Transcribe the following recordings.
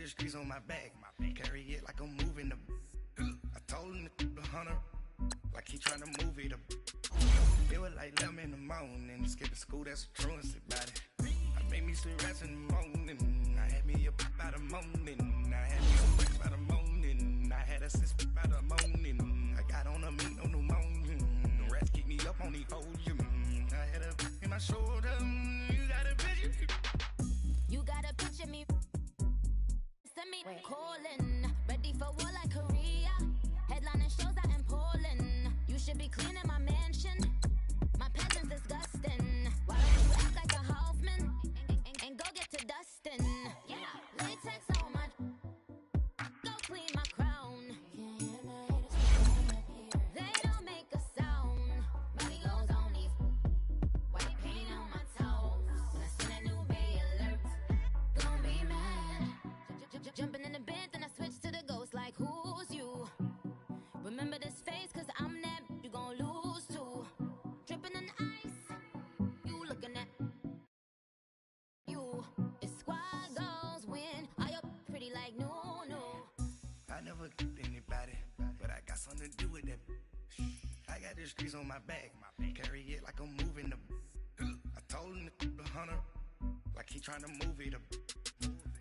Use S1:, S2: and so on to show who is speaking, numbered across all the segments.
S1: the streets on my back. Carry it like I'm moving the. I told him the hunter, like he trying to move it up. It was like 11 in the morning. Skipping school, that's a truancy about it. I made me some rats in the morning. I had me a pop out of morning. I had me some rats by the morning. I had a sis by the morning. I got on a meat on the morning. The rats keep me up on the podium. I had a in my shoulder. You got a picture.
S2: You got a picture me. Send me calling. Ready for war like Korea. Headlining shows out in Poland. You should be cleaning my mansion. My peasants disgusting. Why don't you act like a Hoffman and go get to dustin'? Yeah, latex on my. Go clean my crown. They don't make a sound. Body goes on these. White paint on my toes. When I see that new Bay alert, gon' be mad. Jumping in the bed, then I switch to the ghost like who's you? Remember this face, cause I'm that you gon' lose too. Dripping in ice, you looking at you. It's squad goals win. Are you pretty like no?
S1: I never killed anybody, but I got something to do with that. I got the streets on my back. Carry it like I'm moving the. I told him the hunter, like he trying to move it up.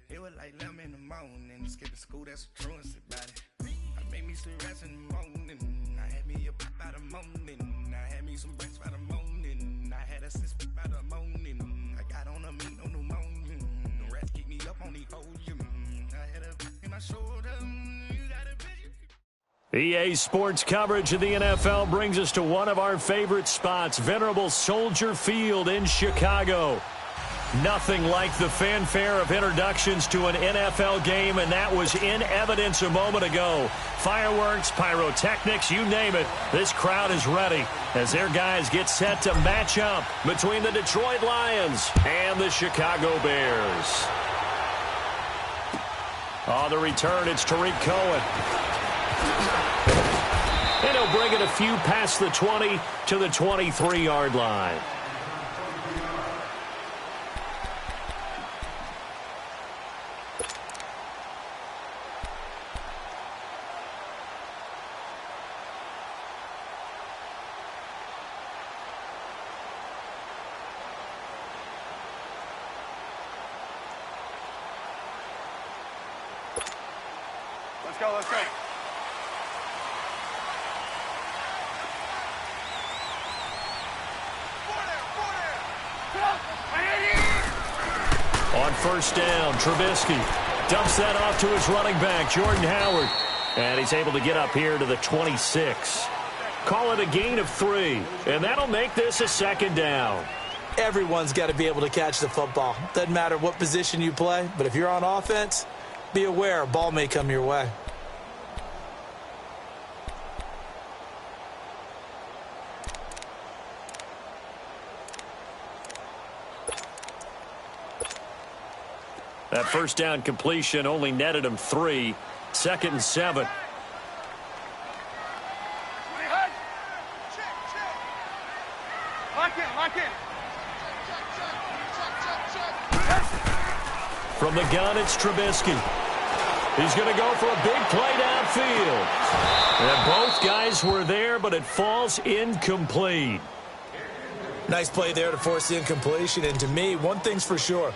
S1: It was like 11 in the morning. Skipping school, that's a truancy about it. I made me some rats in the morning. I had me a pop out of morning. I had me some breaks by the morning. I had a sis by the morning. I got on a meat on the morning. The rats keep me up on the podium. I had a in my shoulder. You got a picture.
S3: EA Sports coverage of the NFL brings us to one of our favorite spots, venerable Soldier Field in Chicago. Nothing like the fanfare of introductions to an NFL game, and that was in evidence a moment ago. Fireworks, pyrotechnics, you name it. This crowd is ready as their guys get set to match up between the Detroit Lions and the Chicago Bears. On the return, it's Tariq Cohen. And he'll bring it a few past the 20 to the 23-yard line.
S4: Let's go.
S3: On first down, Trubisky dumps that off to his running back, Jordan Howard. And he's able to get up here to the 26. Call it a gain of 3, and that'll make this a second down.
S5: Everyone's got to be able to catch the football. Doesn't matter what position you play, but if you're on offense, be aware a ball may come your way.
S3: That first down completion only netted him 3. 2nd and 7.
S4: Lock in.
S3: From the gun, it's Trubisky. He's going to go for a big play downfield. And both guys were there, but it falls incomplete.
S5: Nice play there to force the incompletion. And to me, one thing's for sure.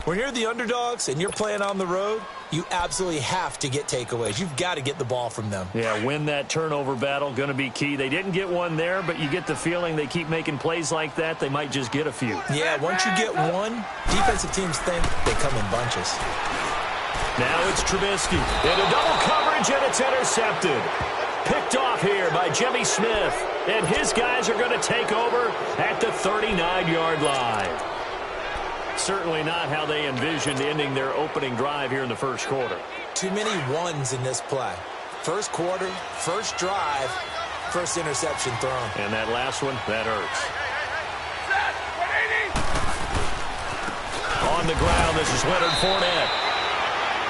S5: When you're the underdogs and you're playing on the road, you absolutely have to get takeaways. You've got to get the ball from them.
S3: Yeah, win that turnover battle, going to be key. They didn't get one there, but you get the feeling they keep making plays like that, they might just get a few.
S5: Yeah, once you get one, defensive teams think they come in bunches.
S3: Now it's Trubisky. Into double coverage, and it's intercepted. Picked off here by Jimmy Smith. And his guys are going to take over at the 39-yard line. Certainly not how they envisioned ending their opening drive here in the first quarter.
S5: Too many ones in this play. First quarter, first drive, first interception thrown.
S3: And that last one, that hurts. On the ground, this is Leonard Fournette.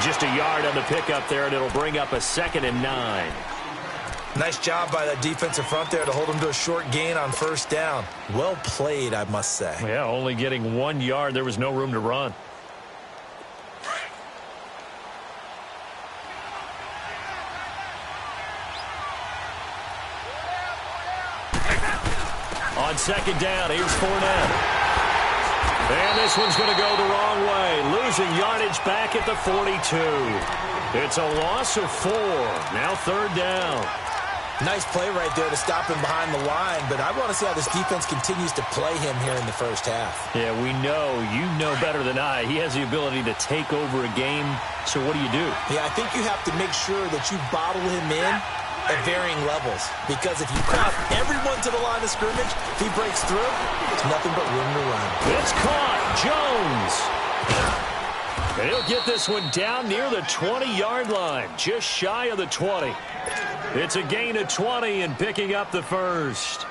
S3: Just a yard on the pickup there, and it'll bring up a 2nd and 9.
S5: Nice job by that defensive front there to hold them to a short gain on first down. Well played, I must say.
S3: Yeah, only getting 1 yard. There was no room to run. On second down, here's Fournette. And this one's going to go the wrong way. Losing yardage back at the 42. It's a loss of 4. Now third down.
S5: Nice play right there to stop him behind the line, but I want to see how this defense continues to play him here in the first half.
S3: Yeah, we know. You know better than I. He has the ability to take over a game, so what do you do?
S5: Yeah, I think you have to make sure that you bottle him in at varying levels, because if you crowd everyone to the line of scrimmage, if he breaks through, it's nothing but room to run.
S3: It's caught. Jones. And he'll get this one down near the 20-yard line, just shy of the 20. It's a gain of 20 and picking up the first.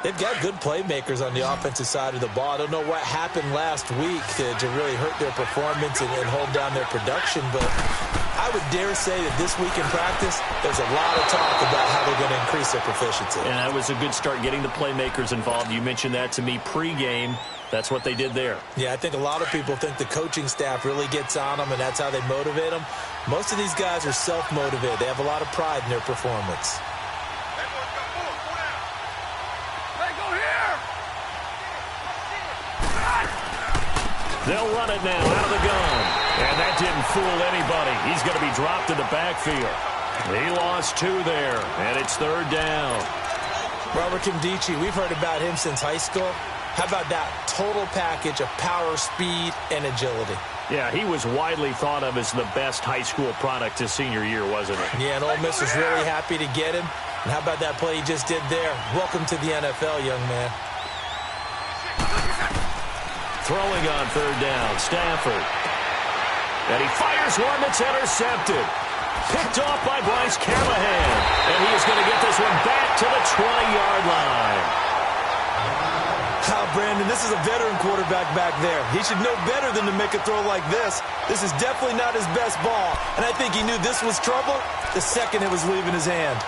S5: They've got good playmakers on the offensive side of the ball. I don't know what happened last week to really hurt their performance and hold down their production, but I would dare say that this week in practice, there's a lot of talk about how they're going to increase their proficiency.
S3: And that was a good start getting the playmakers involved. You mentioned that to me pregame. That's what they did there.
S5: Yeah, I think a lot of people think the coaching staff really gets on them, and that's how they motivate them. Most of these guys are self-motivated. They have a lot of pride in their performance.
S3: They'll run it now out of the gun. And that didn't fool anybody. He's going to be dropped in the backfield. He lost 2 there, and it's third down.
S5: Robert Kimdichie, we've heard about him since high school. How about that total package of power, speed, and agility?
S3: Yeah, he was widely thought of as the best high school product his senior year, wasn't it?
S5: Yeah, and Ole Miss was really happy to get him. And how about that play he just did there? Welcome to the NFL, young man.
S3: Throwing on third down, Stafford. And he fires one that's intercepted. Picked off by Bryce Callahan. And he is going to get this one back to the 20-yard line.
S5: Brandon, this is a veteran quarterback back there. He should know better than to make a throw like this. This is definitely not his best ball. And I think he knew this was trouble the second it was leaving his hand.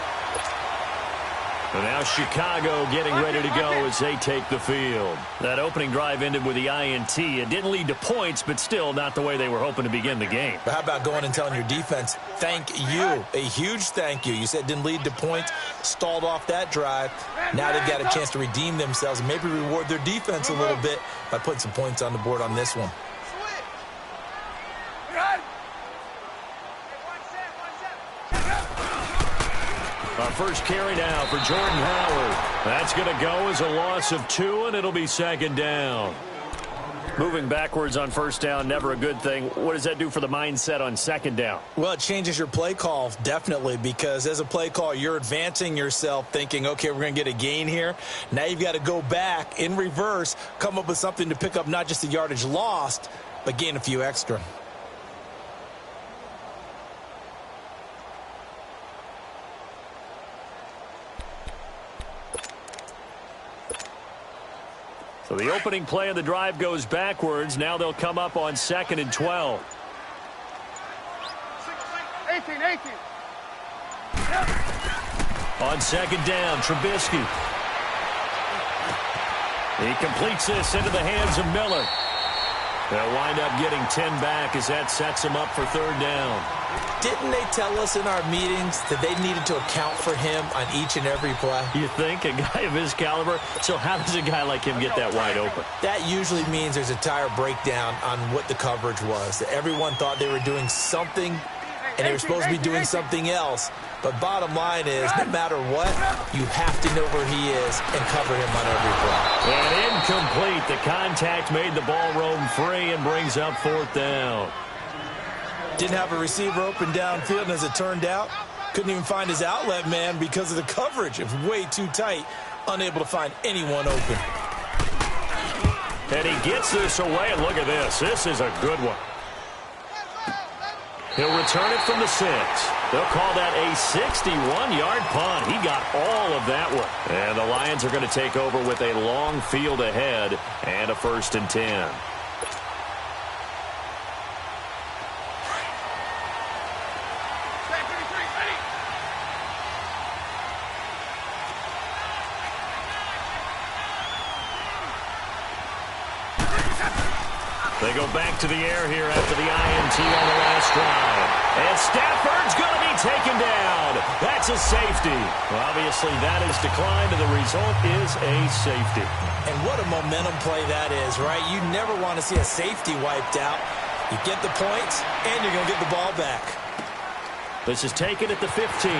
S3: And now Chicago getting ready to go as they take the field. That opening drive ended with the INT. It didn't lead to points, but still not the way they were hoping to begin the game.
S5: But how about going and telling your defense, thank you, a huge thank you. You said it didn't lead to points, stalled off that drive. Now they've got a chance to redeem themselves and maybe reward their defense a little bit by putting some points on the board on this one.
S3: Our first carry now for Jordan Howard. That's going to go as a loss of 2, and it'll be second down. Moving backwards on first down, never a good thing. What does that do for the mindset on second down?
S5: Well, it changes your play call, definitely, because as a play call, you're advancing yourself thinking, okay, we're going to get a gain here. Now you've got to go back in reverse, come up with something to pick up not just the yardage lost, but gain a few extra.
S3: So the opening play of the drive goes backwards. Now they'll come up on 2nd and 12.
S4: 18.
S3: On second down, Trubisky. He completes this into the hands of Miller. They'll wind up getting 10 back as that sets him up for third down.
S5: Didn't they tell us in our meetings that they needed to account for him on each and every play?
S3: You think? A guy of his caliber? So how does a guy like him get that wide open?
S5: That usually means there's a tire breakdown on what the coverage was. Everyone thought they were doing something, and they were supposed to be doing something else. But bottom line is, no matter what, you have to know where he is and cover him on every play.
S3: And incomplete. The contact made the ball roam free and brings up fourth down.
S5: Didn't have a receiver open downfield, and as it turned out, couldn't even find his outlet man because of the coverage. It was way too tight, unable to find anyone open.
S3: And he gets this away, and look at this. This is a good one. He'll return it from the 6. They'll call that a 61-yard punt. He got all of that one. And the Lions are going to take over with a long field ahead and a 1st and 10. They go back to the air here after the INT on the last drive. And Stafford's going to be taken down. That's a safety. Well, obviously, that is declined, and the result is a safety.
S5: And what a momentum play that is, right? You never want to see a safety wiped out. You get the points, and you're going to get the ball back.
S3: This is taken at the 15.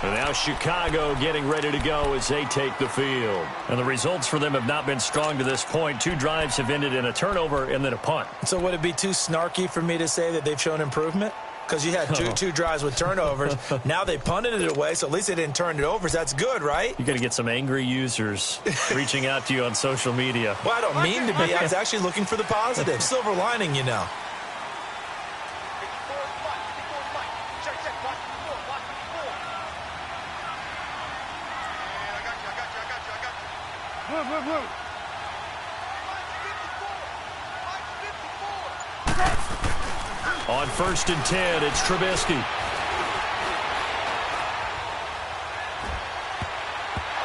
S3: And now Chicago getting ready to go as they take the field. And the results for them have not been strong to this point. 2 drives have ended in a turnover and then a punt.
S5: So would it be too snarky for me to say that they've shown improvement? Because you had two drives with turnovers. Now they punted it away, so at least they didn't turn it over. So that's good, right?
S3: You're going to get some angry users reaching out to you on social media.
S5: Well, I don't mean to be. I was actually looking for the positive. Silver lining, you know.
S3: On 1st and 10, it's Trubisky.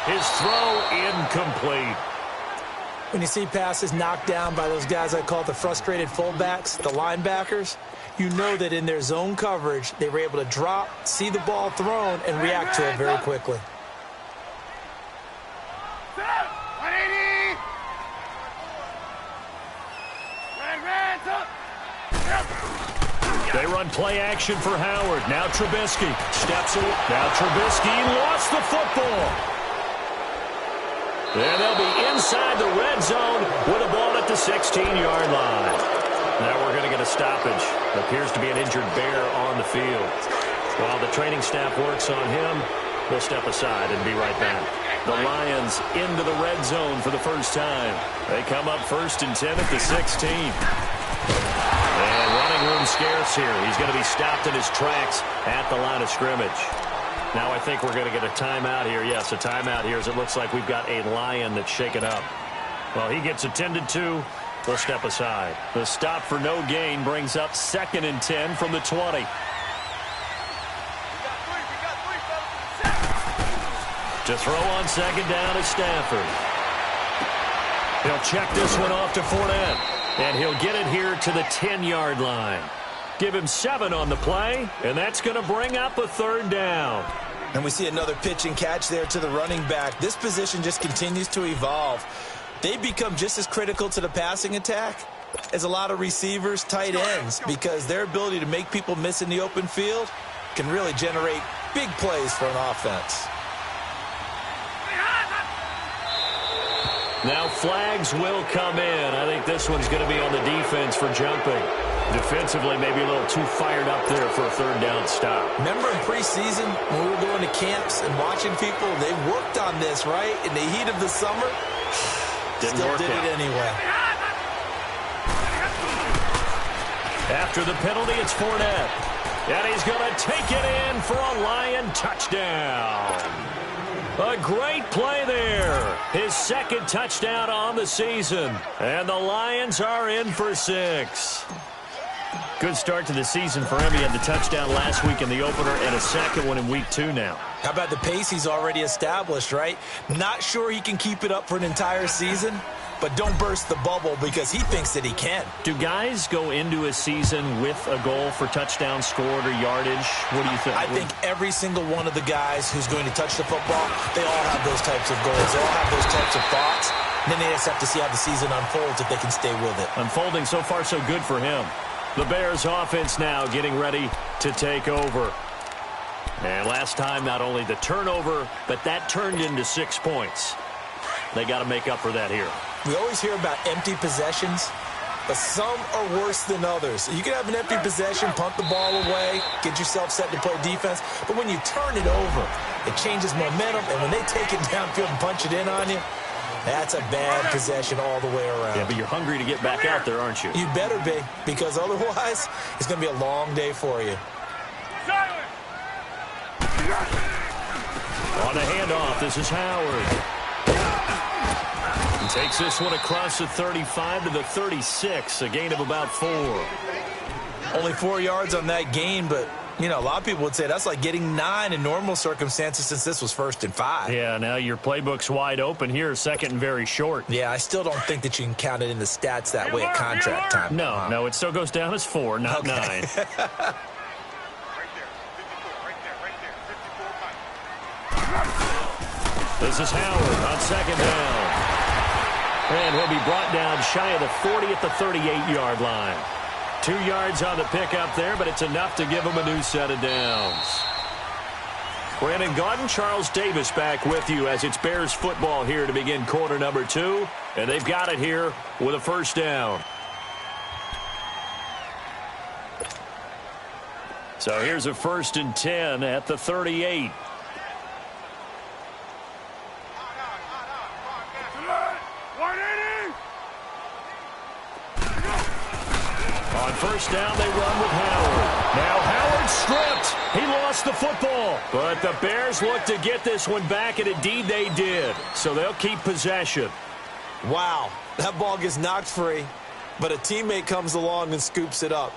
S3: His throw incomplete.
S5: When you see passes knocked down by those guys I call the frustrated fullbacks, the linebackers, you know that in their zone coverage, they were able to drop, see the ball thrown, and react to it very quickly.
S3: They run play action for Howard. Now Trubisky steps away. Now Trubisky lost the football. And they'll be inside the red zone with a ball at the 16-yard line. Now we're going to get a stoppage. Appears to be an injured Bear on the field. While the training staff works on him, we'll step aside and be right back. The Lions into the red zone for the first time. They come up 1st and 10 at the 16. And running room scarce here. He's going to be stopped in his tracks at the line of scrimmage. Now I think we're going to get a timeout here. Yes, a timeout here as it looks like we've got a Lion that's shaken up. Well, he gets attended to. We'll step aside. The stop for no gain brings up 2nd and 10 from the 20. To throw on 2nd down is Stafford. He'll check this one off to Fournette. And he'll get it here to the 10-yard line. Give him 7 on the play, and that's going to bring up a 3rd down.
S5: And we see another pitch and catch there to the running back. This position just continues to evolve. They become just as critical to the passing attack as a lot of receivers, tight ends, because their ability to make people miss in the open field can really generate big plays for an offense.
S3: Now flags will come in. I think this one's going to be on the defense for jumping. Defensively, maybe a little too fired up there for a 3rd down stop.
S5: Remember in preseason when we were going to camps and watching people, they worked on this, right? In the heat of the summer, still did it anyway.
S3: After the penalty, it's Fournette. And he's going to take it in for a Lion touchdown. A great play there. His 2nd touchdown on the season. And the Lions are in for 6. Good start to the season for him. He had the touchdown last week in the opener and a 2nd one in week 2 now.
S5: How about the pace he's already established, right? Not sure he can keep it up for an entire season, but don't burst the bubble because he thinks that he can.
S3: Do guys go into a season with a goal for touchdown scored or yardage? What do you think?
S5: I think every single one of the guys who's going to touch the football, they all have those types of goals. They all have those types of thoughts. And then they just have to see how the season unfolds if they can stay with it.
S3: Unfolding so far so good for him. The Bears offense now getting ready to take over. And last time, not only the turnover, but that turned into 6 points. They got to make up for that here.
S5: We always hear about empty possessions, but some are worse than others. You can have an empty possession, punt the ball away, get yourself set to play defense, but when you turn it over, it changes momentum, and when they take it downfield and punch it in on you, that's a bad possession all the way around.
S3: Yeah, but you're hungry to get back out there, aren't you?
S5: You better be, because otherwise, it's going to be a long day for you.
S3: On the handoff, this is Howard. He takes this one across the 35 to the 36, a gain of about 4.
S5: Only 4 yards on that gain, but You know, a lot of people would say that's like getting 9 in normal circumstances since this was 1st and 5.
S3: Yeah, now your playbook's wide open here, 2nd and very short.
S5: Yeah, I still don't think that you can count it in the stats that way at contract time.
S3: No, it still goes down as 4, not 9.
S4: Right there, 54, right there, 54.
S3: This is Howard on 2nd down. And he'll be brought down shy of the 40 at the 38-yard line. 2 yards on the pickup there, but it's enough to give him a new set of downs. Brandon Gaudin, Charles Davis back with you as it's Bears football here to begin quarter number 2. And they've got it here with a 1st down. So here's a 1st and 10 at the 38. On 1st down, they run with Howard. Now Howard stripped. He lost the football. But the Bears look to get this one back, and indeed they did. So they'll keep possession.
S5: Wow, that ball gets knocked free, but a teammate comes along and scoops it up.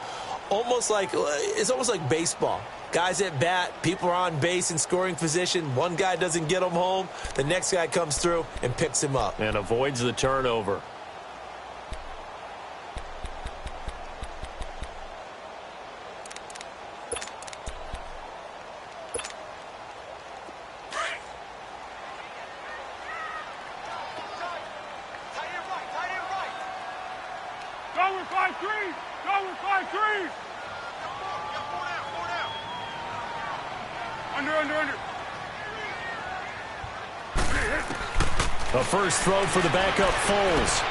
S5: It's almost like baseball. Guys at bat, people are on base in scoring position. One guy doesn't get him home. The next guy comes through and picks him up.
S3: And avoids the turnover. A first throw for the backup Foles.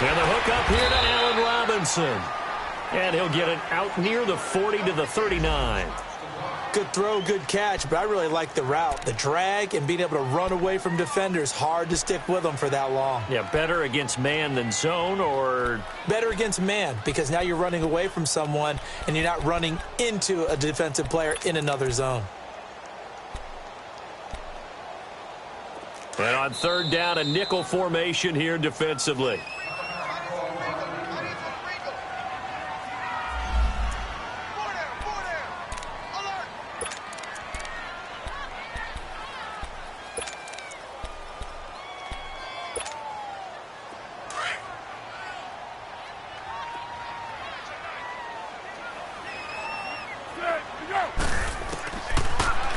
S3: And the hook up here to Allen Robinson. And he'll get it out near the 40 to the 39.
S5: Good throw, good catch, but I really like the route. The drag and being able to run away from defenders, hard to stick with them for that long.
S3: Yeah, better against man than zone, or?
S5: Better against man, because now you're running away from someone and you're not running into a defensive player in another zone.
S3: And on 3rd down, a nickel formation here defensively.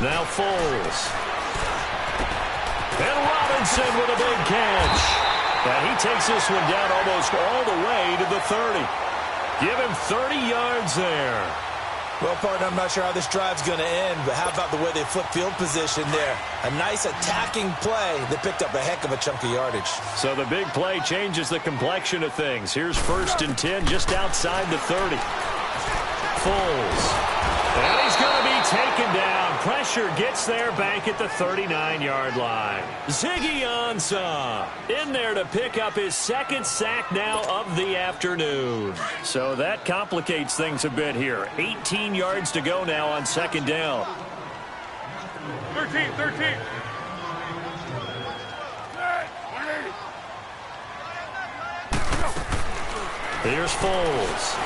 S3: Now Foles. And Robinson with a big catch. And he takes this one down almost all the way to the 30. Give him 30 yards there.
S5: Well, partner, I'm not sure how this drive's going to end, but how about the way they flip field position there? A nice attacking play that picked up a heck of a chunk of yardage.
S3: So the big play changes the complexion of things. Here's 1st and 10 just outside the 30. Foles. And he's going to be taken down. Pressure gets there back at the 39-yard line. Ziggy Ansah in there to pick up his 2nd sack now of the afternoon. So that complicates things a bit here. 18 yards to go now on 2nd down.
S4: 13.
S3: Here's Foles.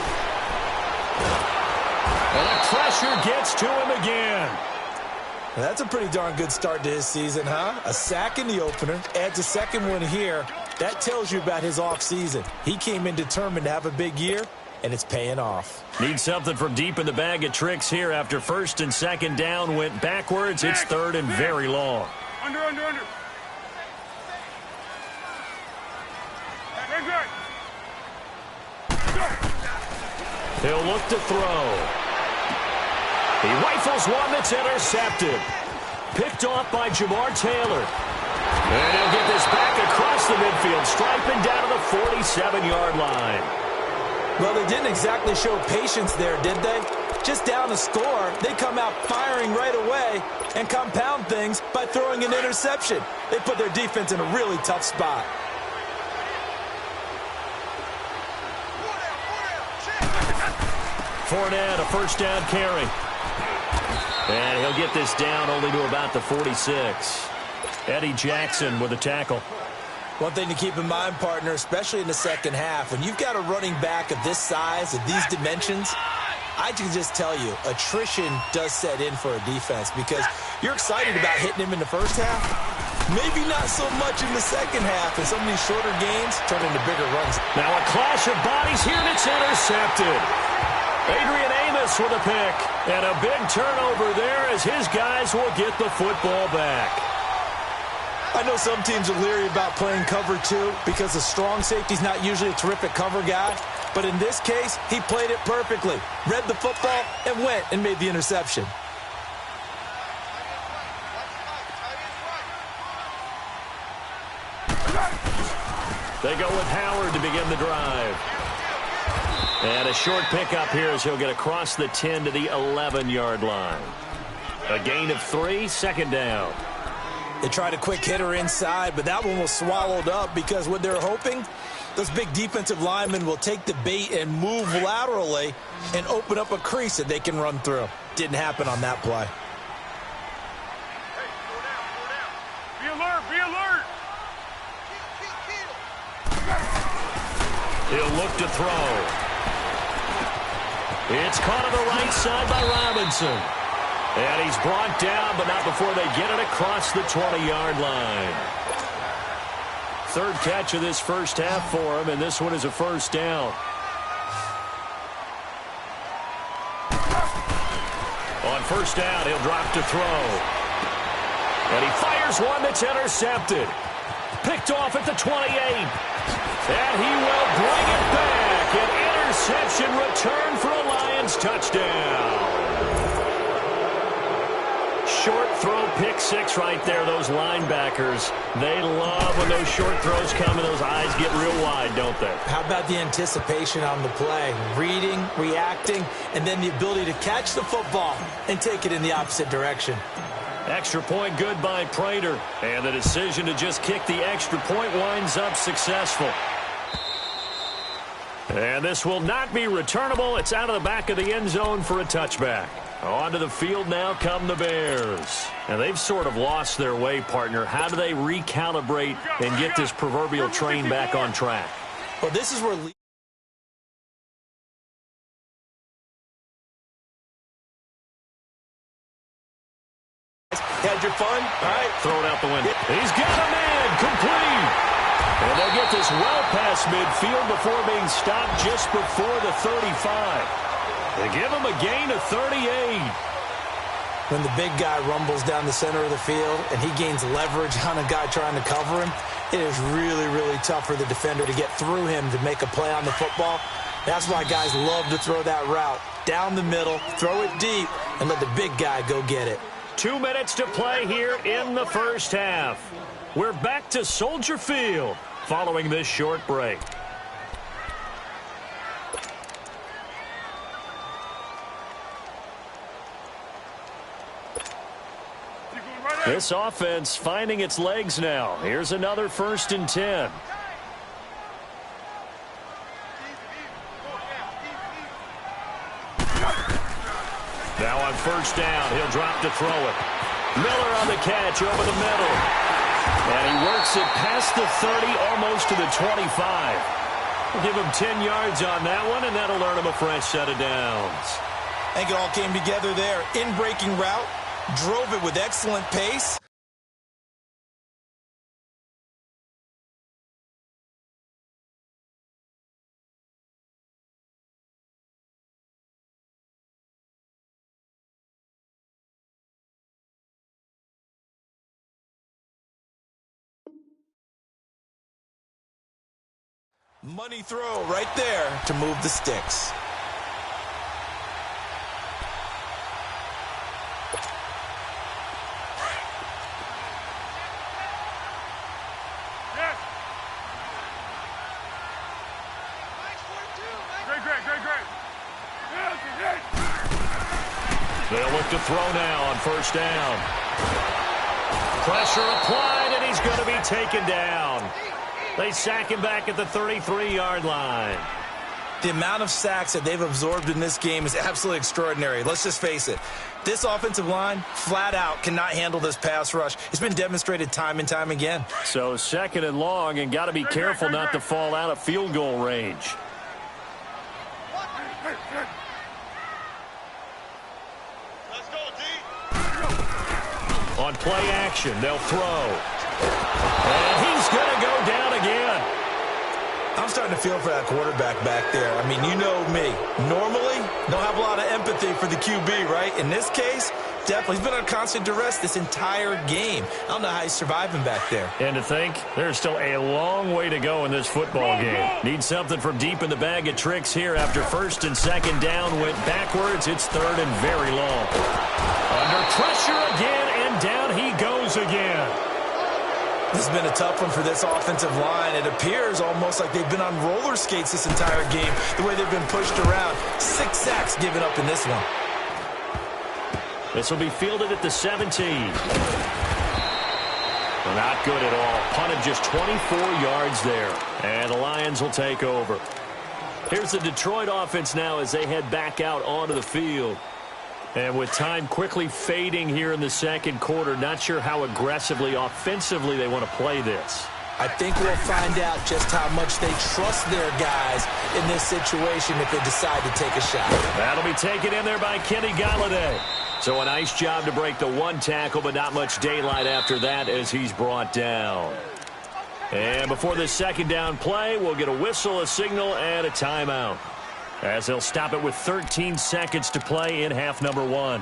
S3: And the pressure gets to him again.
S5: That's a pretty darn good start to his season, huh? A sack in the opener, adds a 2nd one here. That tells you about his offseason. He came in determined to have a big year, and it's paying off.
S3: Need something from deep in the bag of tricks here after 1st and 2nd down went backwards. It's 3rd and very long.
S4: Under.
S3: He'll look to throw. He rifles one that's intercepted. Picked off by Jamar Taylor. And he'll get this back across the midfield, striping down to the 47-yard line.
S5: Well, they didn't exactly show patience there, did they? Just down a score, they come out firing right away and compound things by throwing an interception. They put their defense in a really tough spot.
S3: Fournette, a 1st down carry. And he'll get this down only to about the 46. Eddie Jackson with a tackle.
S5: One thing to keep in mind, partner, especially in the 2nd half, when you've got a running back of this size, of these dimensions, I can just tell you, attrition does set in for a defense because you're excited about hitting him in the first half. Maybe not so much in the second half, and some of these shorter gains turn into bigger runs.
S3: Now a clash of bodies here, and it's intercepted. Adrian Amos with a pick, and a big turnover there as his guys will get the football back.
S5: I know some teams are leery about playing cover 2 because the strong safety's not usually a terrific cover guy. But in this case, he played it perfectly, read the football, and went and made the interception.
S3: They go with Howard to begin the drive. And a short pickup here as he'll get across the 10 to the 11-yard line. A gain of 3, second down.
S5: They tried a quick hitter inside, but that one was swallowed up because what they're hoping, those big defensive linemen will take the bait and move laterally and open up a crease that they can run through. Didn't happen on that play.
S4: Be alert, be alert.
S3: He'll look to throw. It's caught on the right side by Robinson. And he's brought down, but not before they get it across the 20-yard line. Third catch of this first half for him, and this one is a first down. On first down, he'll drop to throw. And he fires one that's intercepted. Picked off at the 28. And he will bring it back. An interception return for a Lions touchdown. Short throw, pick 6 right there. Those linebackers, they love when those short throws come and those eyes get real wide, don't they?
S5: How about the anticipation on the play? Reading, reacting, and then the ability to catch the football and take it in the opposite direction.
S3: Extra point good by Prater. And the decision to just kick the extra point winds up successful. And this will not be returnable. It's out of the back of the end zone for a touchback. Onto the field now come the Bears. And they've sort of lost their way, partner. How do they recalibrate and get this proverbial train back on track?
S5: Well, this is where... Had your fun?
S3: All right, throw it out the window. He's got a man, complete. And they'll get this well past midfield before being stopped just before the 35. They give him a gain of 38.
S5: When the big guy rumbles down the center of the field and he gains leverage on a guy trying to cover him, it is really, really tough for the defender to get through him to make a play on the football. That's why guys love to throw that route. Down the middle, throw it deep, and let the big guy go get it.
S3: 2 minutes to play here in the first half. We're back to Soldier Field following this short break. This offense finding its legs now. Here's another 1st and 10. Now on first down, he'll drop to throw it. Miller on the catch over the middle. And he works it past the 30, almost to the 25. We'll give him 10 yards on that one, and that'll earn him a fresh set of downs.
S5: I think it all came together there. In-breaking route, drove it with excellent pace. Money throw right there to move the sticks.
S4: Yes. Great.
S3: They'll look to throw now on first down. Pressure applied, and he's going to be taken down. They sack him back at the 33-yard line.
S5: The amount of sacks that they've absorbed in this game is absolutely extraordinary. Let's just face it. This offensive line, flat out, cannot handle this pass rush. It's been demonstrated time and time again.
S3: So 2nd and long, and got to be careful not to fall out of field goal range. On play action, they'll throw. And he's going to go down again.
S5: I'm starting to feel for that quarterback back there. I mean, you know me. Normally, don't have a lot of empathy for the QB, right? In this case, definitely. He's been on constant duress this entire game. I don't know how he's surviving back there.
S3: And to think, there's still a long way to go in this football game. Need something from deep in the bag of tricks here after first and second down went backwards. It's third and very long. Under pressure again, and down he goes again.
S5: This has been a tough one for this offensive line. It appears almost like they've been on roller skates this entire game, the way they've been pushed around. 6 sacks given up in this one.
S3: This will be fielded at the 17. Not good at all. Punted just 24 yards there. And the Lions will take over. Here's the Detroit offense now as they head back out onto the field. And with time quickly fading here in the second quarter, not sure how aggressively, offensively they want to play this.
S5: I think we'll find out just how much they trust their guys in this situation if they decide to take a shot.
S3: That'll be taken in there by Kenny Golladay. So a nice job to break the one tackle, but not much daylight after that as he's brought down. And before this second down play, we'll get a whistle, a signal, and a timeout, as they'll stop it with 13 seconds to play in half number 1.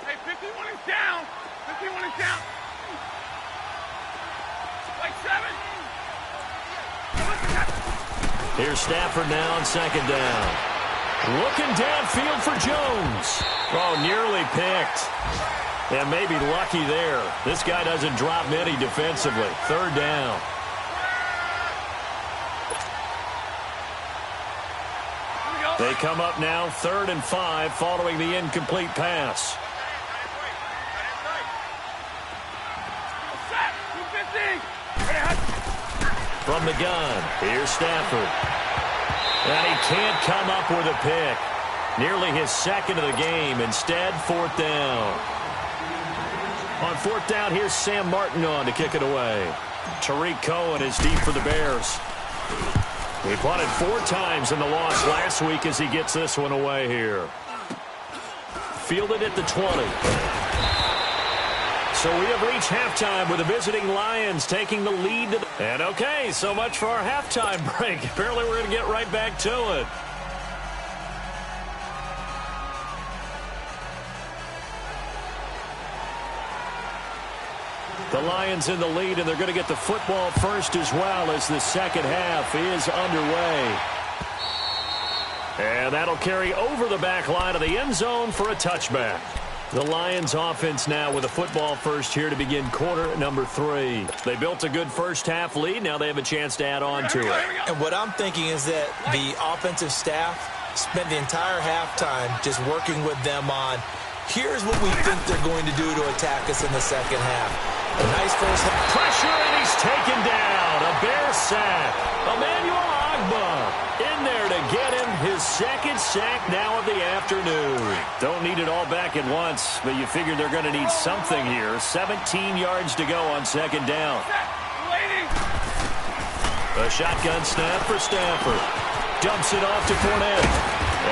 S4: Hey, 51 is down. 51 is down. Like 7.
S3: Here's Stafford now on second down. Looking downfield for Jones. Oh, nearly picked. And maybe lucky there. This guy doesn't drop many defensively. Third down. They come up now 3rd and 5 following the incomplete pass. From the gun, here's Stafford. And he can't come up with a pick. Nearly his second of the game. Instead, 4th down. On 4th down, here's Sam Martin on to kick it away. Tariq Cohen is deep for the Bears. He punted 4 times in the loss last week as he gets this one away here. Fielded at the 20. So we have reached halftime with the visiting Lions taking the lead. And okay, so much for our halftime break. Apparently we're going to get right back to it. The Lions in the lead, and they're going to get the football first as well as the second half is underway. And that'll carry over the back line of the end zone for a touchback. The Lions offense now with a football first here to begin quarter number 3. They built a good first half lead. Now they have a chance to add on to it.
S5: And what I'm thinking is that the offensive staff spent the entire halftime just working with them on, here's what we think they're going to do to attack us in the second half. A nice first half.
S3: Pressure, and he's taken down. A Bear sack. Emmanuel Ogbah in there to get him his second sack now of the afternoon. Don't need it all back at once, but you figure they're going to need something here. 17 yards to go on second down. A shotgun snap for Stafford. Dumps it off to Fournette.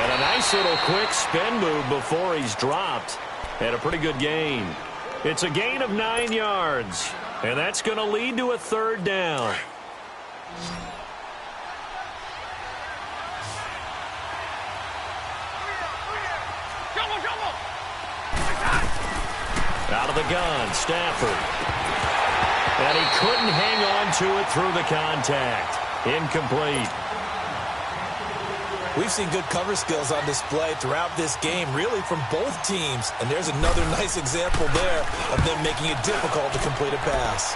S3: And a nice little quick spin move before he's dropped. And a pretty good gain. It's a gain of 9 yards. And that's going to lead to a third down. Out of the gun, Stafford. And he couldn't hang on to it through the contact. Incomplete.
S5: We've seen good cover skills on display throughout this game, really from both teams. And there's another nice example there of them making it difficult to complete a pass.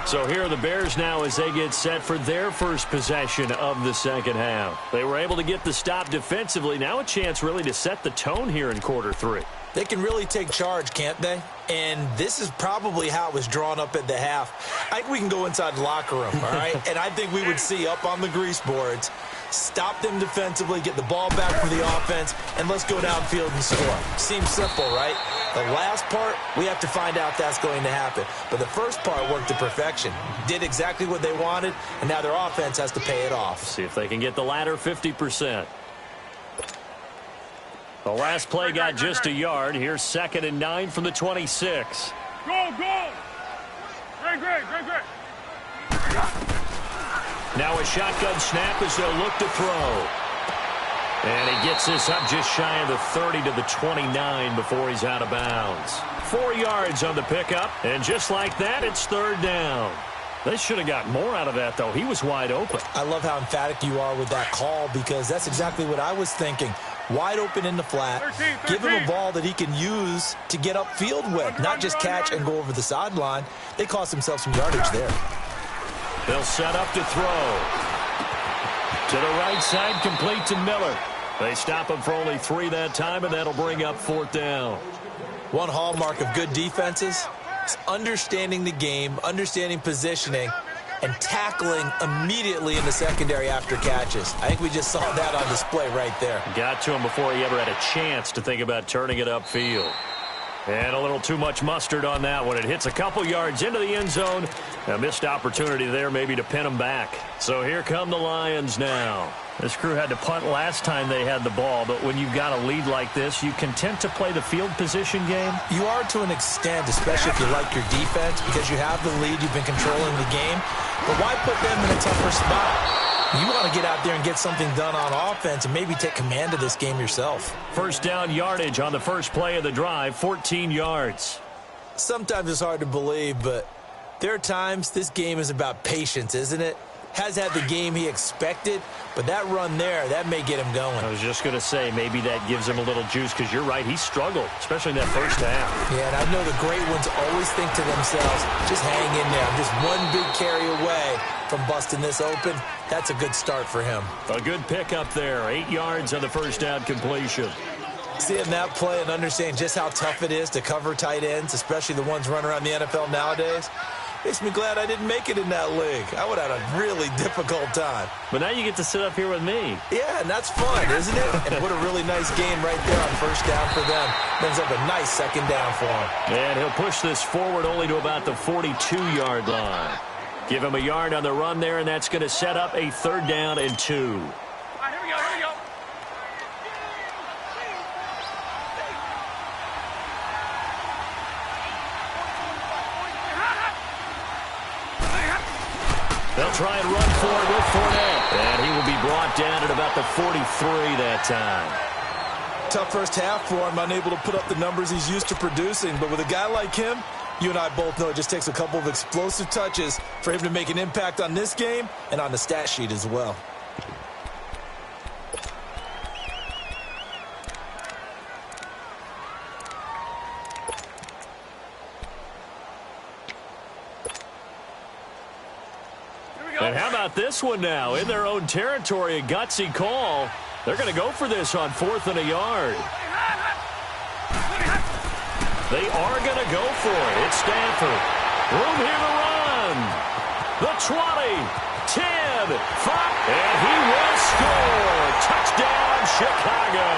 S3: So here are the Bears now as they get set for their first possession of the second half. They were able to get the stop defensively. Now a chance really to set the tone here in quarter 3.
S5: They can really take charge, can't they? And this is probably how it was drawn up at the half. I think we can go inside the locker room, all right? And I think we would see up on the grease boards, stop them defensively, get the ball back for the offense, and let's go downfield and score. Seems simple, right? The last part, we have to find out that's going to happen. But the first part worked to perfection. Did exactly what they wanted, and now their offense has to pay it off.
S3: See if they can get the latter 50%. The last play got just a yard. Here's 2nd and 9 from the 26.
S4: Go, go! Great.
S3: Now a shotgun snap as they'll look to throw. And he gets this up just shy of the 30 to the 29 before he's out of bounds. 4 yards on the pickup, and just like that, it's 3rd down. They should have got more out of that, though. He was wide open.
S5: I love how emphatic you are with that call because that's exactly what I was thinking. Wide open in the flat.
S4: 13.
S5: Give him a ball that he can use to get upfield with, not just catch and go over the sideline. They cost themselves some yardage there.
S3: They'll set up to throw. To the right side, complete to Miller. They stop him for only 3 that time, and that'll bring up 4th down.
S5: One hallmark of good defenses is understanding the game, understanding positioning, and tackling immediately in the secondary after catches. I think we just saw that on display right there.
S3: Got to him before he ever had a chance to think about turning it upfield. And a little too much mustard on that one. It hits a couple yards into the end zone. A missed opportunity there maybe to pin him back. So here come the Lions now. This crew had to punt last time they had the ball, but when you've got a lead like this, you content to play the field position game?
S5: You are to an extent, especially if you like your defense, because you have the lead, you've been controlling the game. But why put them in a tougher spot? You want to get out there and get something done on offense and maybe take command of this game yourself.
S3: 1st down yardage on the first play of the drive, 14 yards.
S5: Sometimes it's hard to believe, but there are times this game is about patience, isn't it? Has had the game he expected, but that run there, that may get him going.
S3: I was just going to say, maybe that gives him a little juice, because you're right, he struggled, especially in that first half.
S5: Yeah, and I know the great ones always think to themselves, just hang in there. I'm just one big carry away from busting this open. That's a good start for him.
S3: A good pickup there, 8 yards on the first down completion.
S5: Seeing that play and understanding just how tough it is to cover tight ends, especially the ones running around the NFL nowadays, makes me glad I didn't make it in that league. I would have had a really difficult time.
S3: But now you get to sit up here with me.
S5: Yeah, and that's fun, isn't it? And what a really nice game right there on 1st down for them. Brings up a nice 2nd down for him.
S3: And he'll push this forward only to about the 42-yard line. Give him a yard on the run there, and that's going to set up a 3rd down and 2.
S4: All right, here we go.
S3: They'll try and run for it with Fournette. And he will be brought down at about the 43 that time.
S5: Tough first half for him, unable to put up the numbers he's used to producing. But with a guy like him, you and I both know it just takes a couple of explosive touches for him to make an impact on this game and on the stat sheet as well.
S3: And how about this one now? In their own territory, a gutsy call. They're going to go for this on 4th and a yard. They are going to go for it. It's Stanford. Room here to run. The 20, 10, 5, and he will score. Touchdown, Chicago.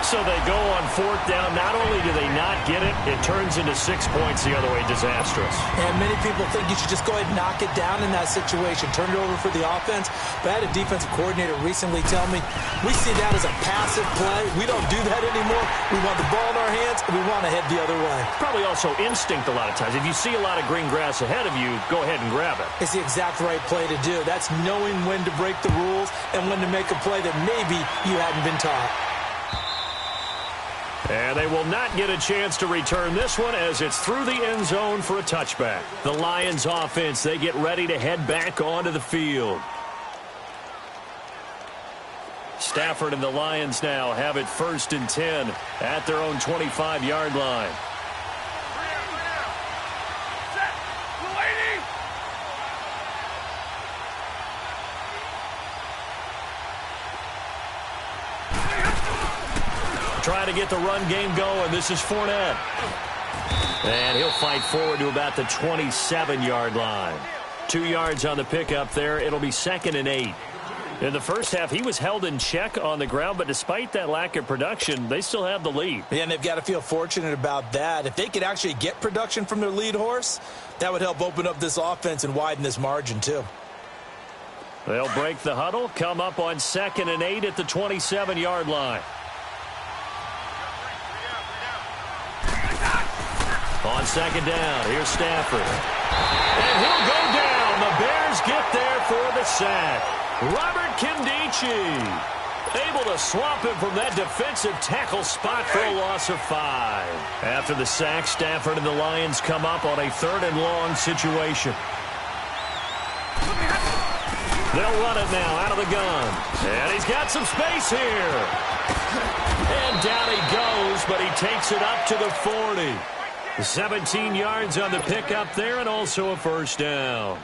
S3: So they go on 4th down. Not only do they not get it, it turns into 6 points the other way. Disastrous.
S5: And many people think you should just go ahead and knock it down in that situation. Turn it over for the offense. But I had a defensive coordinator recently tell me, we see that as a passive play. We don't do that anymore. We want the ball in our hands, and we want to head the other way.
S3: Probably also instinct a lot of times. If you see a lot of green grass ahead of you, go ahead and grab it.
S5: It's the exact right play to do. That's knowing when to break the rules and when to make a play that maybe you hadn't been taught.
S3: And they will not get a chance to return this one as it's through the end zone for a touchback. The Lions offense, they get ready to head back onto the field. Stafford and the Lions now have it 1st and 10 at their own 25-yard line. Trying to get the run game going. This is Fournette. And he'll fight forward to about the 27-yard line. 2 yards on the pickup there. It'll be 2nd and 8. In the first half, he was held in check on the ground, but despite that lack of production, they still have the lead.
S5: Yeah, and they've got to feel fortunate about that. If they could actually get production from their lead horse, that would help open up this offense and widen this margin too.
S3: They'll break the huddle, come up on 2nd and 8 at the 27-yard line. On 2nd down, here's Stafford. And he'll go down. The Bears get there for the sack. Robert Kimdichie able to swap him from that defensive tackle spot for a loss of 5. After the sack, Stafford and the Lions come up on a 3rd and long situation. They'll run it now out of the gun. And he's got some space here. And down he goes, but he takes it up to the 40. 17 yards on the pickup there and also a 1st down.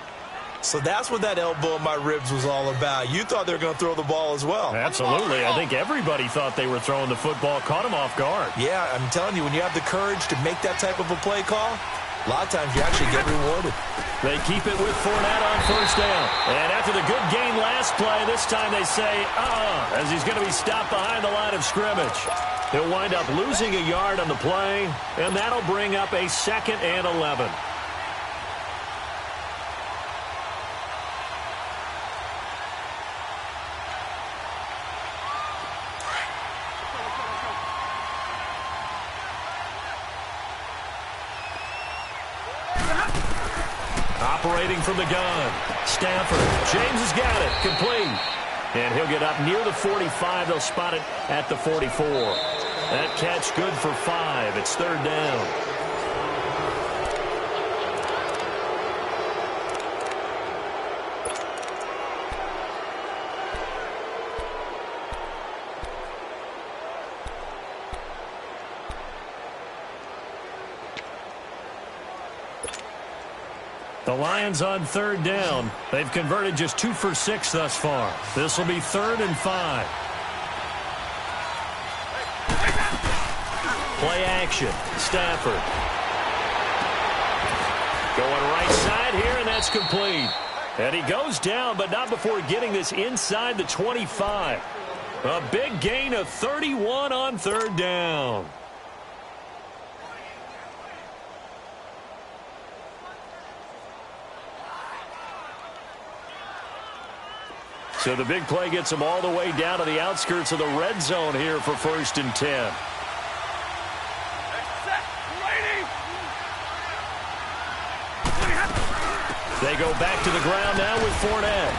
S5: So that's what that elbow in my ribs was all about. You thought they were going to throw the ball as well.
S3: Absolutely. I think everybody thought they were throwing the football, caught him off guard.
S5: Yeah, I'm telling you, when you have the courage to make that type of a play call, a lot of times you actually get rewarded.
S3: They keep it with Fournette on 1st down. And after the good gain last play, this time they say, as he's going to be stopped behind the line of scrimmage. He'll wind up losing a yard on the play, and that'll bring up a 2nd and 11. Operating from the gun, Stafford. James has got it, complete. And he'll get up near the 45. They'll spot it at the 44. That catch good for 5. It's 3rd down. The Lions on 3rd down. They've converted just 2 for 6 thus far. This will be 3rd and 5. Play action. Stafford. Going right side here, and that's complete. And he goes down, but not before getting this inside the 25. A big gain of 31 on 3rd down. So the big play gets them all the way down to the outskirts of the red zone here for 1st and 10. They go back to the ground now with Fournette.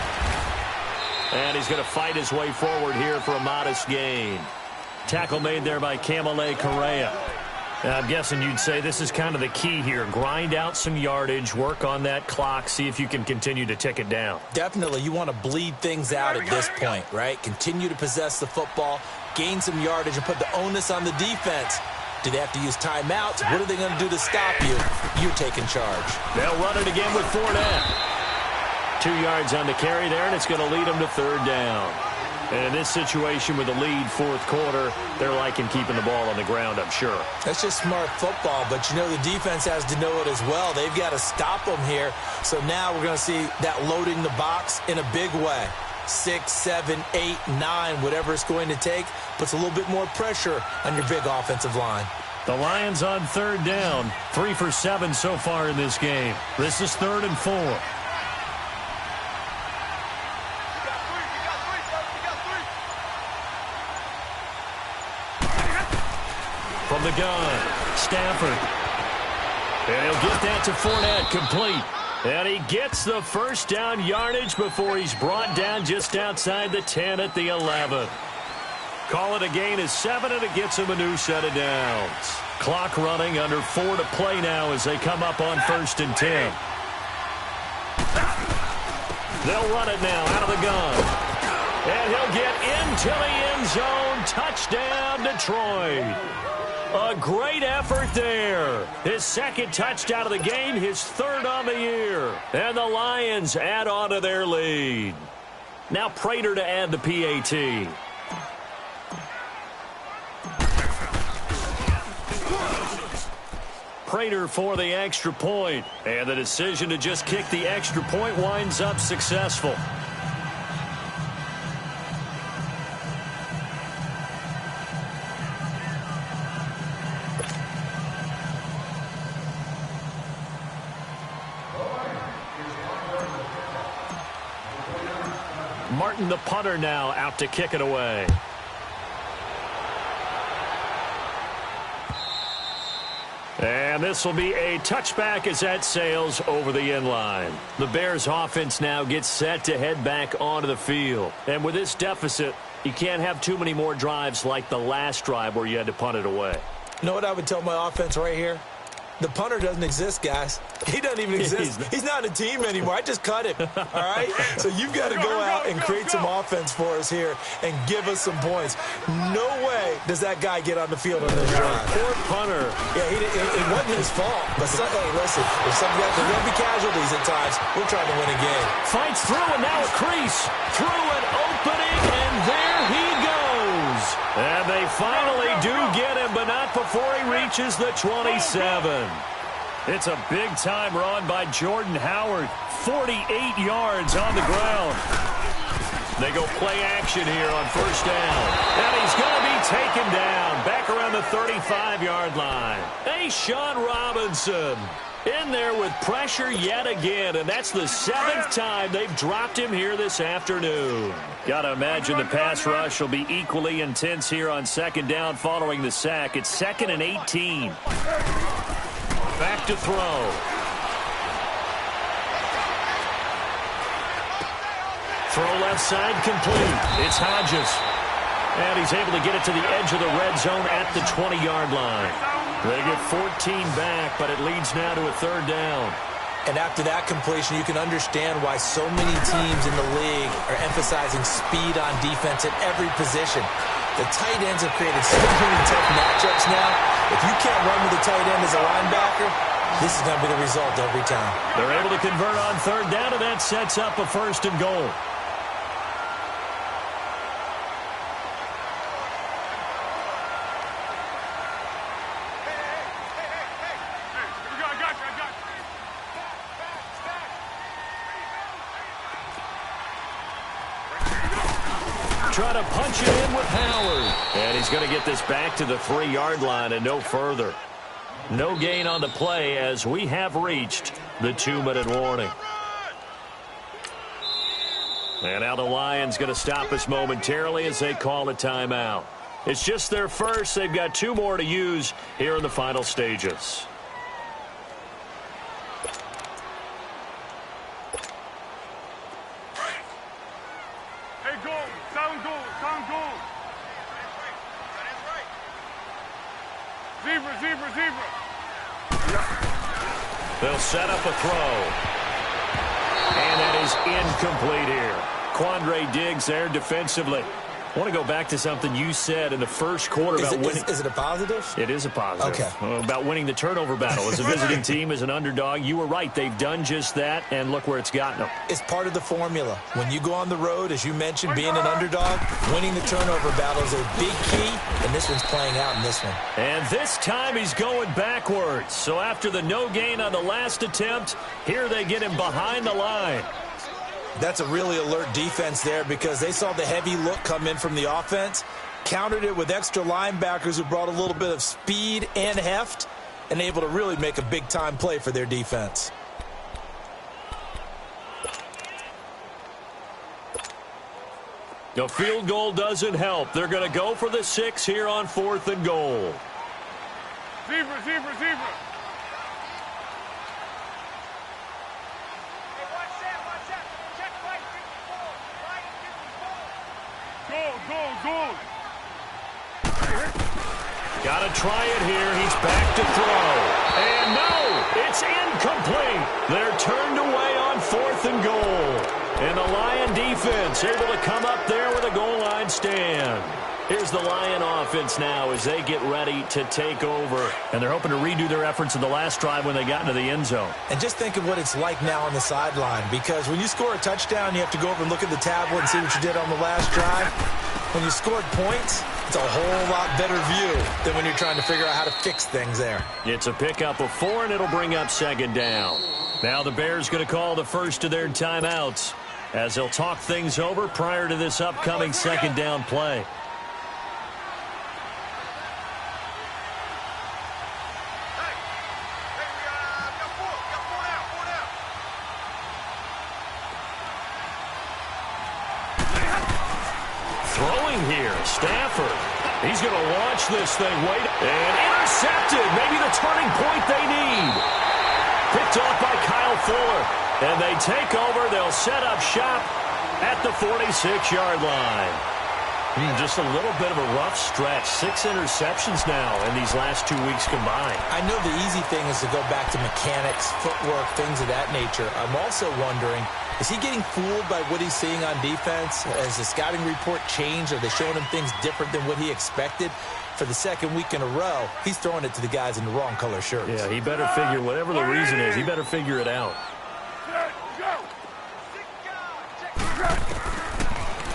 S3: And he's going to fight his way forward here for a modest gain. Tackle made there by Kamale Correa. I'm guessing you'd say this is kind of the key here. Grind out some yardage, work on that clock, see if you can continue to tick it down.
S5: Definitely. You want to bleed things out at this point, right? Continue to possess the football, gain some yardage, and put the onus on the defense. Do they have to use timeouts? What are they going to do to stop you? You're taking charge.
S3: They'll run it again with Fournette. 2 yards on the carry there, and it's going to lead them to 3rd down. And in this situation with the lead 4th quarter, they're liking keeping the ball on the ground, I'm sure. That's
S5: just smart football, but you know the defense has to know it as well. They've got to stop them here. So now we're going to see that loading the box in a big way. 6, 7, 8, 9, whatever it's going to take, puts a little bit more pressure on your big offensive line.
S3: The Lions on 3rd down, 3 for 7 so far in this game. This is 3rd and 4. From the gun, Stafford. And he'll get that to Fournette, complete. And he gets the 1st down yardage before he's brought down just outside the 10 at the 11. Call it a gain of 7, and it gets him a new set of downs. Clock running, under 4 to play now as they come up on 1st and 10. They'll run it now out of the gun. And he'll get into the end zone. Touchdown, Detroit. A great effort there. His 2nd touchdown of the game, his 3rd on the year. And the Lions add on to their lead. Now Prater to add the PAT. Prater for the extra point. And the decision to just kick the extra point winds up successful. Martin, the punter, now out to kick it away. And this will be a touchback as that sails over the end line. The Bears offense now gets set to head back onto the field. And with this deficit, you can't have too many more drives like the last drive where you had to punt it away.
S5: You know what I would tell my offense right here? The punter doesn't exist, guys. He doesn't even exist. He's not a team anymore. I just cut him, all right? So you've got to go out and create some offense for us here and give us some points. No way does that guy get on the field on this drive.
S3: Poor punter.
S5: Yeah, it wasn't his fault. But, hey, listen, if some guys are going to be casualties at times, we're trying to win a game.
S3: Fights through, and now a crease. Through an opening, and there he goes. And they finally do get him, but not before he reaches the 27. It's a big-time run by Jordan Howard. 48 yards on the ground. They go play action here on first down. And he's going to be taken down back around the 35-yard line. Hey, Sean Robinson in there with pressure yet again, and that's the 7th time they've dropped him here this afternoon. Got to imagine the pass rush will be equally intense here on second down following the sack. It's 2nd and 18. Back to throw. Throw left side complete. It's Hodges. And he's able to get it to the edge of the red zone at the 20-yard line. They get 14 back, but it leads now to a 3rd down.
S5: And after that completion, you can understand why so many teams in the league are emphasizing speed on defense at every position. The tight ends have created so many tough matchups now. If you can't run with the tight end as a linebacker, this is going to be the result every time.
S3: They're able to convert on 3rd down, and that sets up a 1st and goal. Try to punch it in with Howard. And he's going to get this back to the 3-yard line and no further. No gain on the play as we have reached the 2-minute warning. And now the Lions going to stop us momentarily as they call a timeout. It's just their first. They've got 2 more to use here in the final stages.
S4: Zebra.
S3: They'll set up a throw. And that is incomplete here. Quandre Diggs there defensively. I want to go back to something you said in the first quarter about winning.
S5: Is it a positive?
S3: It is a positive.
S5: Okay.
S3: About winning the turnover battle. As a visiting team, as an underdog, you were right. They've done just that, and look where it's gotten them.
S5: It's part of the formula. When you go on the road, as you mentioned, being an underdog, winning the turnover battle is a big key, and this one's playing out in this one.
S3: And this time he's going backwards. So after the no gain on the last attempt, here they get him behind the line.
S5: That's a really alert defense there because they saw the heavy look come in from the offense, countered it with extra linebackers who brought a little bit of speed and heft, and able to really make a big-time play for their defense.
S3: The field goal doesn't help. They're going to go for the 6 here on 4th and goal.
S4: Zebra. Goal.
S3: Got to try it here. He's back to throw. And no, it's incomplete. They're turned away on 4th and goal. And the Lion defense able to come up there with a goal line stand. Here's the Lion offense now as they get ready to take over. And they're hoping to redo their efforts in the last drive when they got into the end zone.
S5: And just think of what it's like now on the sideline, because when you score a touchdown, you have to go over and look at the tablet and see what you did on the last drive. When you scored points, It's a whole lot better view than when you're trying to figure out how to fix things there.
S3: It's a pickup of 4, and it'll bring up second down. Now the Bears going to call the first of their timeouts as they'll talk things over prior to this upcoming second down play. Throwing here, Stafford. He's going to launch this thing. Wait, and intercepted. Maybe the turning point they need. Picked off by Kyle Fuller. And they take over. They'll set up shop at the 46-yard line. Just a little bit of a rough stretch. 6 interceptions now in these last 2 weeks combined.
S5: I know the easy thing is to go back to mechanics, footwork, things of that nature. I'm also wondering, is he getting fooled by what he's seeing on defense? Has the scouting report changed? Are they showing him things different than what he expected? For the second week in a row, he's throwing it to the guys in the wrong color shirts.
S3: Yeah, he better figure, whatever the reason is, he better figure it out.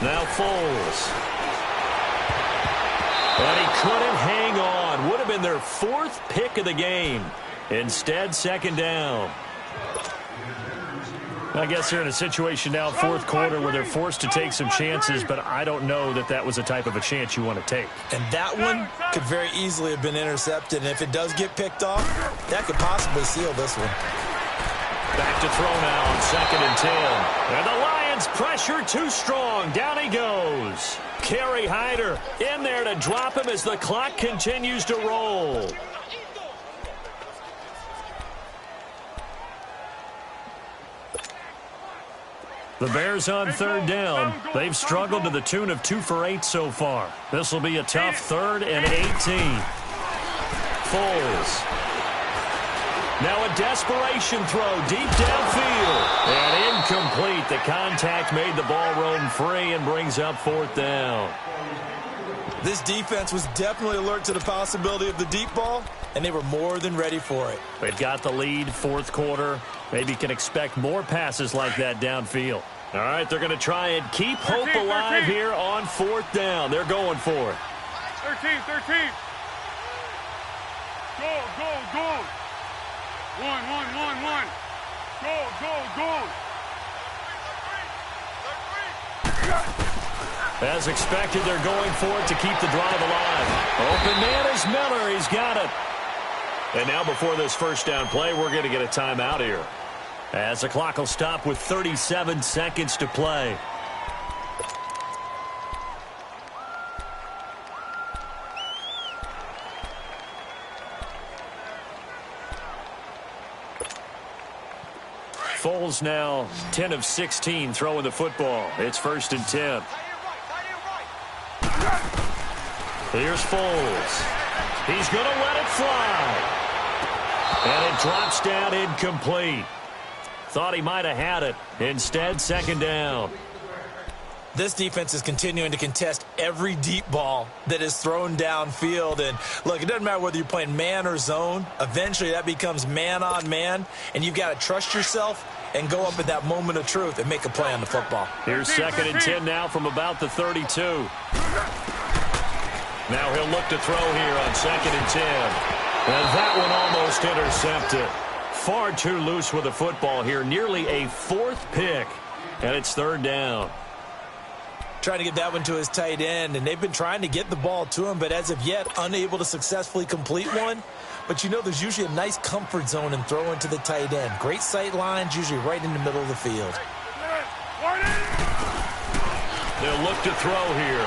S3: Now Foles. And he couldn't hang on. Would have been their 4th pick of the game. Instead, second down. I guess they're in a situation now, 4th quarter, where they're forced to take some chances, but I don't know that that was the type of a chance you want to take.
S5: And that one could very easily have been intercepted, and if it does get picked off, that could possibly seal this one.
S3: Back to throw now on 2nd and 10. And the Lions pressure too strong. Down he goes. Kerry Hyder in there to drop him as the clock continues to roll. The Bears on 3rd down. They've struggled to the tune of 2 for 8 so far. This will be a tough 3rd and 18. Foles. Now a desperation throw deep downfield. And incomplete. The contact made the ball roam free and brings up 4th down.
S5: This defense was definitely alert to the possibility of the deep ball, and they were more than ready for it.
S3: They've got the lead, 4th quarter. Maybe can expect more passes like that downfield. All right, they're going to try and keep hope alive here on 4th down. They're going for it.
S4: 13. Go. 1. Go.
S3: As expected, they're going for it to keep the drive alive. Open man is Miller. He's got it. And now before this first down play, we're going to get a timeout here, as the clock will stop with 37 seconds to play. Foles now 10 of 16 throwing the football. It's 1st and 10. Here's Foles. He's going to let it fly. And it drops down incomplete. Thought he might have had it. Instead, second down.
S5: This defense is continuing to contest every deep ball that is thrown downfield. And, look, it doesn't matter whether you're playing man or zone. Eventually, that becomes man on man. And you've got to trust yourself and go up at that moment of truth and make a play on the football.
S3: Here's 2nd and 10 now from about the 32. Now he'll look to throw here on 2nd and 10. And that one almost intercepted. Far too loose with the football here. Nearly a 4th pick. And it's 3rd down.
S5: Trying to get that one to his tight end, and they've been trying to get the ball to him, but as of yet, unable to successfully complete one. But you know, there's usually a nice comfort zone in throwing to the tight end. Great sight lines, usually right in the middle of the field.
S3: They'll look to throw here.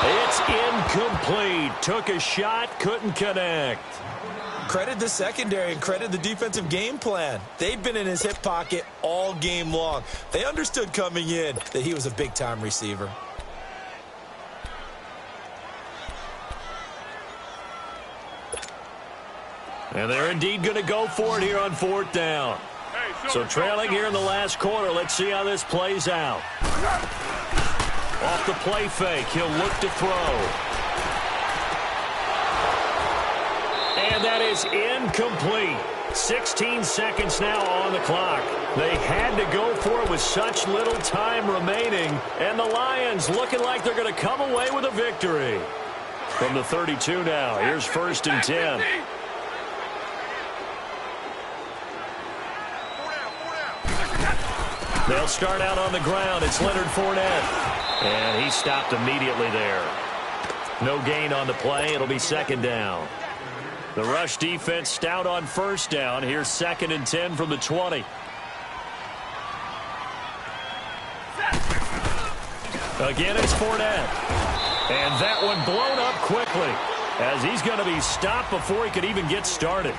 S3: It's incomplete. Took a shot, couldn't connect.
S5: Credit the secondary and credit the defensive game plan. They've been in his hip pocket all game long. They understood coming in that he was a big-time receiver.
S3: And they're indeed going to go for it here on 4th down. So trailing here in the last quarter. Let's see how this plays out. Off the play fake, he'll look to throw. And that is incomplete. 16 seconds now on the clock. They had to go for it with such little time remaining, and the Lions looking like they're going to come away with a victory. From the 32 now, here's 1st and 10. They'll start out on the ground. It's Leonard Fournette, and he stopped immediately there. No gain on the play. It'll be 2nd down. The rush defense stout on 1st down. Here's 2nd and 10 from the 20. Again, it's Fournette. And that one blown up quickly as he's going to be stopped before he could even get started.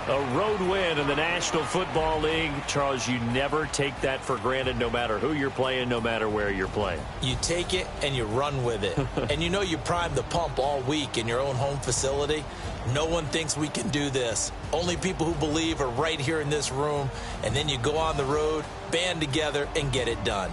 S3: A road win in the National Football League. Charles, you never take that for granted no matter who you're playing, no matter where you're playing.
S5: You take it and you run with it. And you know you primed the pump all week in your own home facility. No one thinks we can do this. Only people who believe are right here in this room. And then you go on the road, band together, and get it done.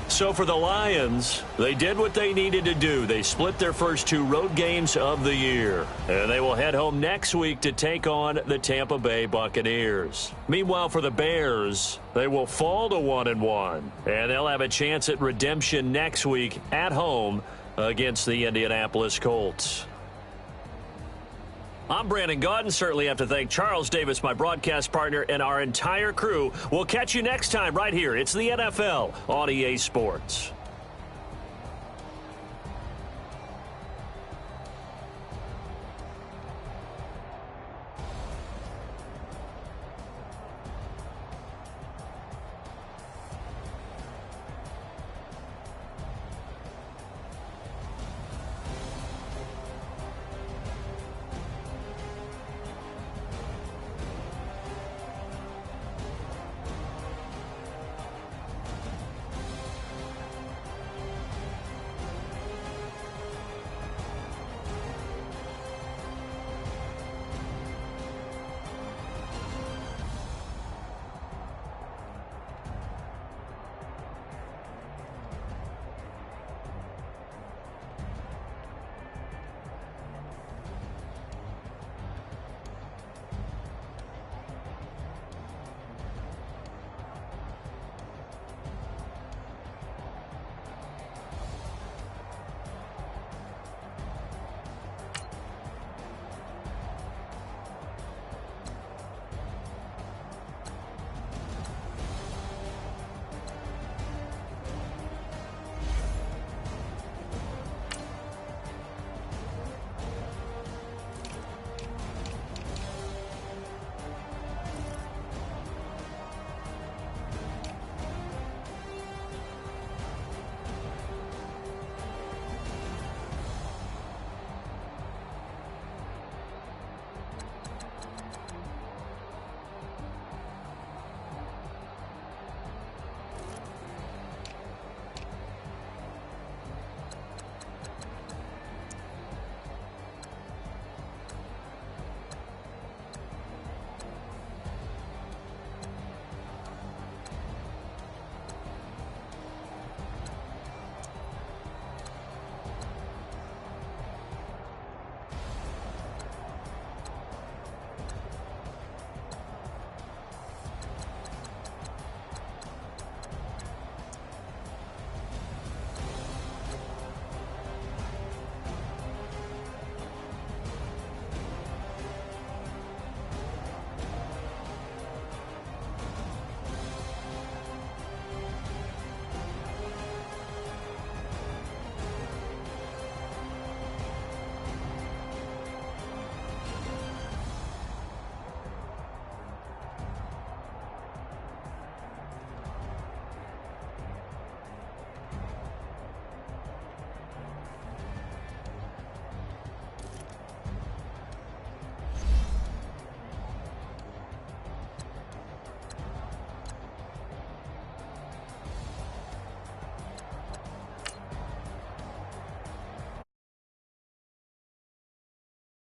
S3: So for the Lions, they did what they needed to do. They split their first 2 road games of the year. And they will head home next week to take on the Tampa Bay Buccaneers. Meanwhile, for the Bears, they will fall to 1-1. And they'll have a chance at redemption next week at home against the Indianapolis Colts. I'm Brandon Gaudin. Certainly have to thank Charles Davis, my broadcast partner, and our entire crew. We'll catch you next time right here. It's the NFL on EA Sports.